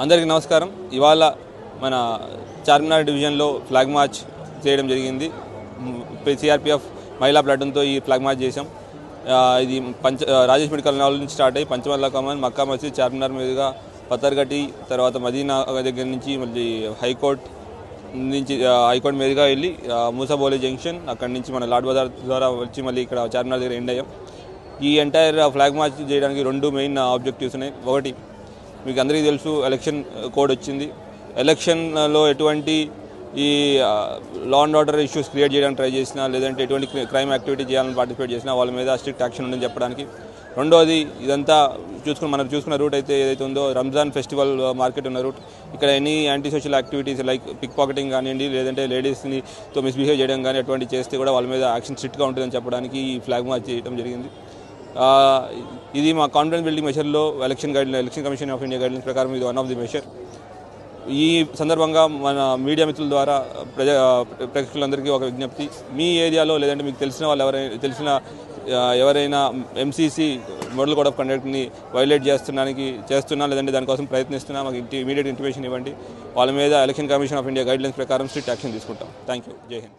అందరికీ నమస్కారం. ఇవాళ మన చార్మినార్ డివిజన్లో ఫ్లాగ్ మార్చ్ చేయడం జరిగింది. సిఆర్పిఎఫ్ మహిళా ప్లాటూన్తో ఈ ఫ్లాగ్ మార్చ్ చేశాం. ఇది రాజేష్ మెడికల్ కాలేజ్ నుంచి స్టార్ట్ అయ్యి పంచమల్లా కమాన్, మక్కా మసీద్, చార్మినార్ మీదుగా పత్తర్గట్టి, తర్వాత మదీనా దగ్గర నుంచి మళ్ళీ హైకోర్టు మీదుగా వెళ్ళి మూసాబోలే జంక్షన్, అక్కడి నుంచి మన లాడ్ బజార్ ద్వారా వచ్చి మళ్ళీ ఇక్కడ చార్మినార్ దగ్గర ఎండ్ అయ్యాం. ఈ ఎంటైర్ ఫ్లాగ్ మార్చ్ చేయడానికి రెండు మెయిన్ ఆబ్జెక్టివ్స్ ఉన్నాయి. ఒకటి, మీకు అందరికీ తెలుసు, ఎలక్షన్ కోడ్ వచ్చింది. ఎలక్షన్లో ఎటువంటి ఈ law and order issues create చేయడానికి ట్రై చేసినా, లేదంటే ఎటువంటి క్రైమ్ యాక్టివిటీ చేయాలని పార్టిసిపేట్ చేసినా వాళ్ళ మీద స్ట్రిక్ట్ యాక్షన్ ఉందని చెప్పడానికి. రెండోది, ఇదంతా మనం చూసుకున్న రూట్ అయితే ఏదైతే ఉందో రంజాన్ ఫెస్టివల్ మార్కెట్ ఉన్న రూట్. ఇక్కడ any anti social activities like pickpocketing కానివ్వండి, లేదంటే లేడీస్తో మిస్బిహేవ్ చేయడం కానీ అటువంటి చేస్తే కూడా వాళ్ళ మీద యాక్షన్ స్ట్రిక్ట్గా ఉంటుందని చెప్పడానికి ఈ ఫ్లాగ్ మార్చ్ చేయడం జరిగింది. ఇది మా కాన్ఫిడెన్స్ బిల్డింగ్ మెషర్లో election commission of India guidelines ప్రకారం ఇది వన్ ఆఫ్ ది మెషర్. ఈ సందర్భంగా మన మీడియా మిత్రుల ద్వారా ప్రేక్షకులందరికీ ఒక విజ్ఞప్తి, మీ ఏరియాలో లేదంటే మీకు తెలిసిన ఎవరైనా ఎంసీసీ మోడల్ కోడ్ ఆఫ్ కండక్ట్ని వైలేట్ చేస్తున్నా లేదంటే దానికోసం ప్రయత్నిస్తున్నా మాకు ఇమీడియట్ ఇంటిమేషన్ ఇవ్వండి. వాళ్ళ మీద election commission of India guidelines ప్రకారం స్ట్రిక్ట్ యాక్షన్ తీసుకుంటాం. Thank you. జై హింద్.